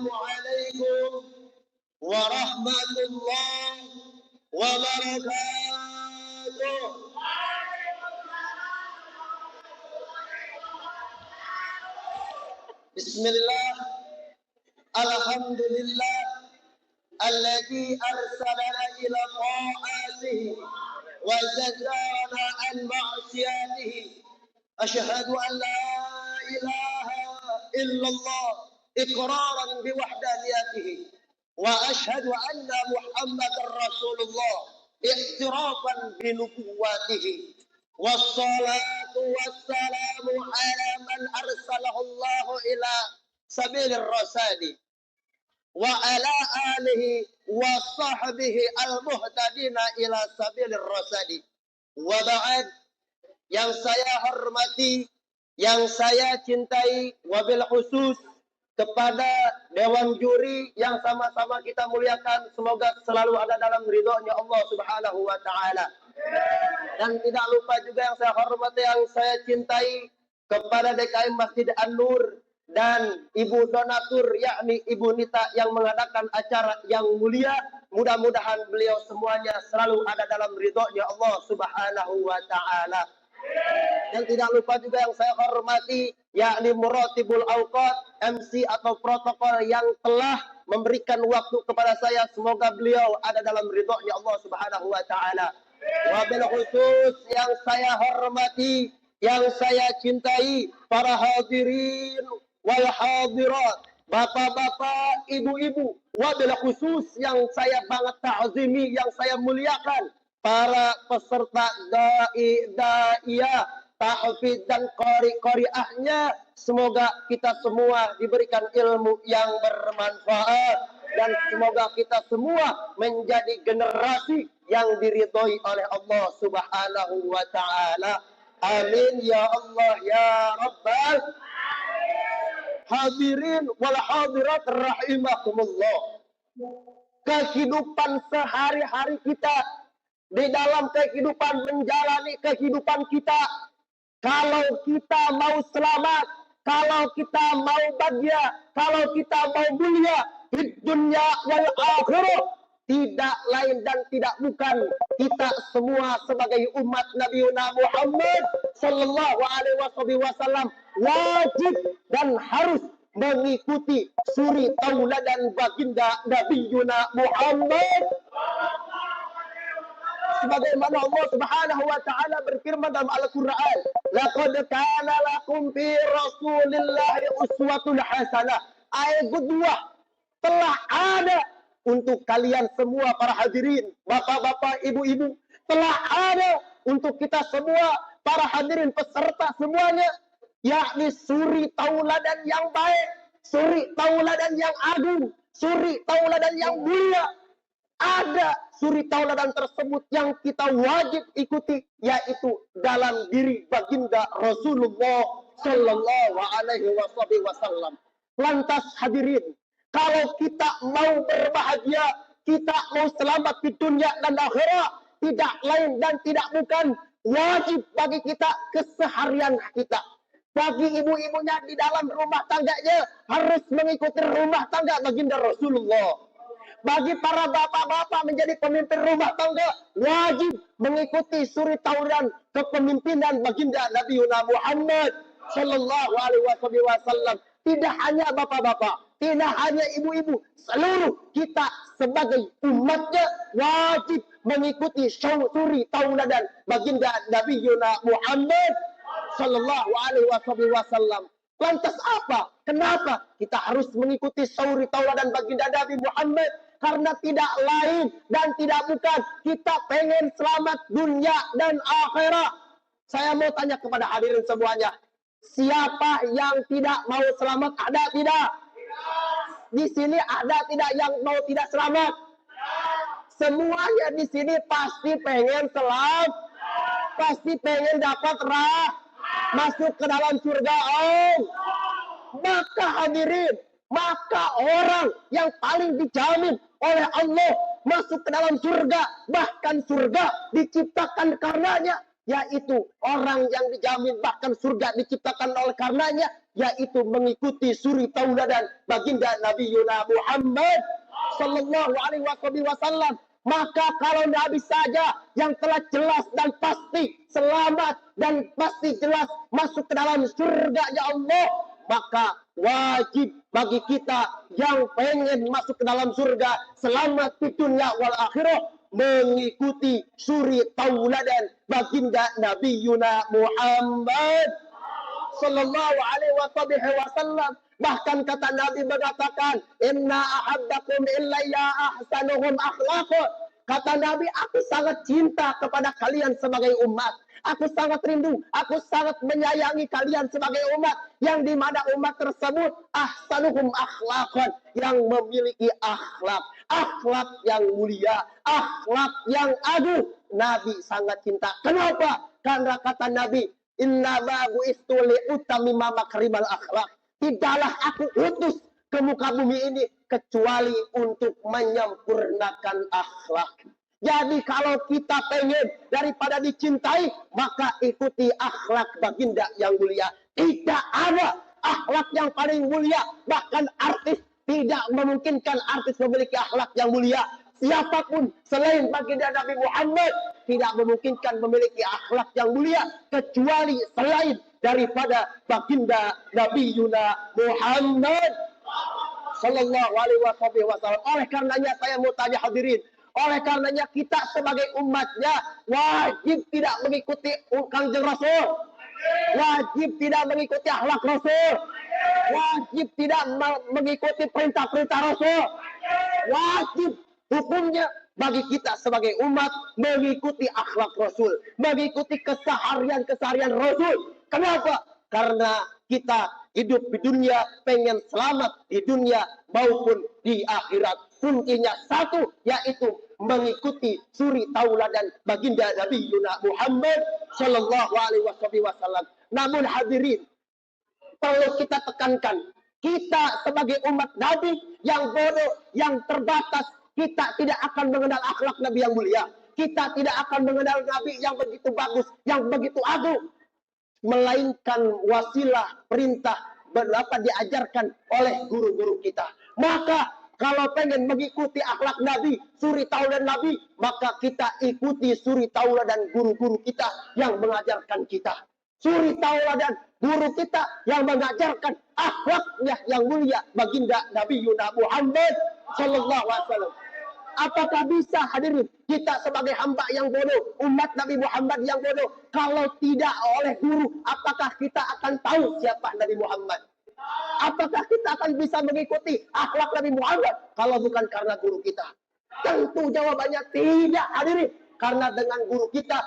عليكم ورحمة الله وبركاته. بسم الله الحمد لله الذي أرسلنا إلى طاعته وزجرنا عن معصيته. أشهد أن لا إله إلا الله إقرارا بوحدانيته، وأشهد أن محمدا رسول الله اعترافا بنبوته. والصلاة والسلام على من أرسله الله إلى سبيل الرسال وعلى آله وصحبه المهتدين إلى سبيل الرسال. وبعد, yang saya hormati, yang saya cintai, wabil khusus kepada Dewan Juri yang sama-sama kita muliakan, semoga selalu ada dalam ridhonya Allah Subhanahu wa Ta'ala. Dan tidak lupa juga yang saya hormati, yang saya cintai, kepada DKM Masjid An-Nur dan Ibu Donatur, yakni Ibu Nita yang mengadakan acara yang mulia. Mudah-mudahan beliau semuanya selalu ada dalam ridhonya Allah Subhanahu wa Ta'ala. Dan tidak lupa juga yang saya hormati, yakni Muratibul Awqat, MC atau protokol yang telah memberikan waktu kepada saya. Semoga beliau ada dalam ridhonya Allah Subhanahu wa Ta'ala. Wabil khusus yang saya hormati, yang saya cintai, para hadirin wal hadirat, bapak-bapak, ibu-ibu, wabil khusus yang saya banget ta'zimi, yang saya muliakan, para peserta da'iyah, tahfidz dan qari'ahnya. Semoga kita semua diberikan ilmu yang bermanfaat, dan semoga kita semua menjadi generasi yang diridhoi oleh Allah Subhanahu wa Ta'ala. Amin ya Allah ya Rabbal hadirin wal hadirat rahimakumullah. Kehidupan sehari-hari kita, di dalam kehidupan menjalani kehidupan kita, kalau kita mau selamat, kalau kita mau bahagia, kalau kita mau mulia di dunia wal akhirah, tidak lain dan tidak bukan kita semua sebagai umat Nabi Muhammad sallallahu alaihi wasallam wajib dan harus mengikuti suri tauladan baginda Nabi Muhammad, sebagaimana Allah Subhanahu wa Ta'ala berfirman dalam Al-Qur'an, laqad kana lakum fi rasulillahi uswatun hasanah. Ayat kedua, telah ada untuk kalian semua para hadirin, bapak-bapak, ibu-ibu, telah ada untuk kita semua para hadirin peserta semuanya, yakni suri tauladan yang baik, suri tauladan yang agung, suri tauladan yang mulia. Ada suri tauladan tersebut yang kita wajib ikuti, yaitu dalam diri baginda Rasulullah sallallahu alaihi wasallam. Lantas hadirin, kalau kita mau berbahagia, kita mau selamat di dunia dan akhirat, tidak lain dan tidak bukan wajib bagi kita keseharian kita. Bagi ibu-ibunya di dalam rumah tangganya harus mengikuti rumah tangga baginda Rasulullah. Bagi para bapak-bapak menjadi pemimpin rumah tangga, wajib mengikuti suri tauladan kepemimpinan baginda Nabi Muhammad sallallahu alaihi wasallam. Tidak hanya bapak-bapak, tidak hanya ibu-ibu, seluruh kita sebagai umatnya wajib mengikuti suri tauladan baginda Nabi Muhammad sallallahu alaihi wasallam. Lantas apa? Kenapa kita harus mengikuti suri tauladan baginda Nabi Muhammad? Karena tidak lain dan tidak bukan kita pengen selamat dunia dan akhirat. Saya mau tanya kepada hadirin semuanya, siapa yang tidak mau selamat? Ada tidak? Di sini ada tidak yang mau tidak selamat? Semuanya di sini pasti pengen selamat, pasti pengen dapat masuk ke dalam surga. Maka hadirin, maka orang yang paling dijamin oleh Allah masuk ke dalam surga, bahkan surga diciptakan karenanya, yaitu orang yang dijamin bahkan surga diciptakan oleh karenanya, yaitu mengikuti suri tauladan baginda Nabi Muhammad sallallahu alaihi wasallam. Maka kalau Nabi saja yang telah jelas dan pasti selamat dan pasti jelas masuk ke dalam surga ya Allah, maka wajib bagi kita yang pengen masuk ke dalam surga selamat di dunia wal akhirah mengikuti suri tauladan baginda Nabi Muhammad sallallahu alaihi wasallam. Bahkan kata Nabi mengatakan, inna ahabbakum illayya ahsanuhum akhlaqan. Kata Nabi, aku sangat cinta kepada kalian sebagai umat. Aku sangat rindu, aku sangat menyayangi kalian sebagai umat, yang dimana umat tersebut ahsanuhum akhlaqan, yang memiliki akhlak yang mulia, akhlak yang agung. Nabi sangat cinta. Kenapa? Karena kata Nabi, inna babu istuli utamima makrimal akhlak. Tidaklah aku utus ke muka bumi ini kecuali untuk menyempurnakan akhlak. Jadi kalau kita pengen daripada dicintai, maka ikuti akhlak baginda yang mulia. Tidak ada akhlak yang paling mulia. Bahkan artis tidak memungkinkan artis memiliki akhlak yang mulia. Siapapun selain baginda Nabi Muhammad tidak memungkinkan memiliki akhlak yang mulia kecuali selain daripada baginda Nabi Muhammad sallallahu alaihi wasallam. Oleh karenanya saya mau tanya hadirin, oleh karenanya kita sebagai umatnya wajib tidak mengikuti Kanjeng Rasul, wajib tidak mengikuti akhlak Rasul, wajib tidak mengikuti perintah-perintah Rasul, wajib hukumnya bagi kita sebagai umat mengikuti akhlak Rasul, mengikuti keseharian Rasul. Kenapa? Karena kita hidup di dunia pengen selamat di dunia maupun di akhirat. Kuncinya satu, yaitu mengikuti suri tauladan baginda Nabi Muhammad sallallahu alaihi wasallam. Namun hadirin, perlu kita tekankan, kita sebagai umat Nabi yang bodoh, yang terbatas, kita tidak akan mengenal akhlak Nabi yang mulia. Kita tidak akan mengenal Nabi yang begitu bagus, yang begitu agung, melainkan wasilah perintah berapa diajarkan oleh guru-guru kita. Maka kalau pengen mengikuti akhlak Nabi, suri tauladan Nabi, maka kita ikuti suri tauladan guru-guru kita yang mengajarkan kita. Suri tauladan guru kita yang mengajarkan akhlaknya yang mulia baginda Nabi Muhammad sallallahu alaihi wasallam. Apakah bisa hadirin kita sebagai hamba yang bodoh, umat Nabi Muhammad yang bodoh, kalau tidak oleh guru, apakah kita akan tahu siapa Nabi Muhammad? Apakah kita akan bisa mengikuti akhlak Nabi Muhammad kalau bukan karena guru kita? Tentu jawabannya tidak hadirin. Karena dengan guru kita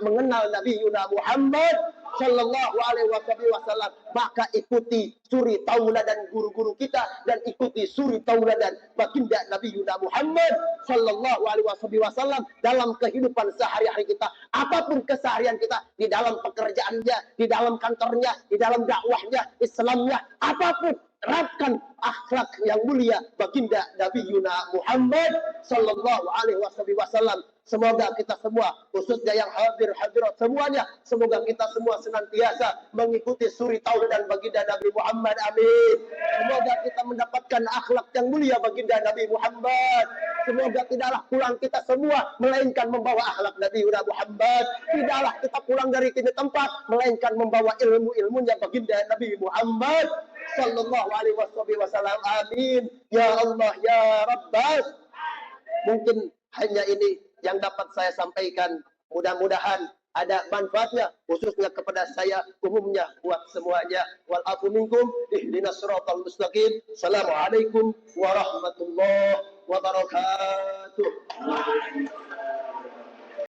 mengenal Nabi Muhammad sallallahu alaihi wasallam. Maka ikuti suri tauladan guru-guru kita dan ikuti suri tauladan baginda Nabi Muhammad sallallahu alaihi wasallam dalam kehidupan sehari-hari kita. Apapun keseharian kita, di dalam pekerjaannya, di dalam kantornya, di dalam dakwahnya, Islamnya, apapun, terapkan akhlak yang mulia baginda Nabi Muhammad sallallahu alaihi wasallam. Semoga kita semua, khususnya yang hadirat semuanya, semoga kita semua senantiasa mengikuti suri tauladan baginda Nabi Muhammad. Amin. Semoga kita mendapatkan akhlak yang mulia baginda Nabi Muhammad. Semoga tidaklah pulang kita semua melainkan membawa akhlak Nabi Muhammad. Tidaklah kita pulang dari sini tempat melainkan membawa ilmu-ilmunya baginda Nabi Muhammad sallallahu alaihi wasallam. Amin. Ya Allah ya Rabbal. Mungkin hanya ini yang dapat saya sampaikan. Mudah-mudahan ada manfaatnya, khususnya kepada saya, umumnya buat semuanya. Wal afu minkum, ihdinas siratal mustaqim. Assalamualaikum warahmatullahi wabarakatuh.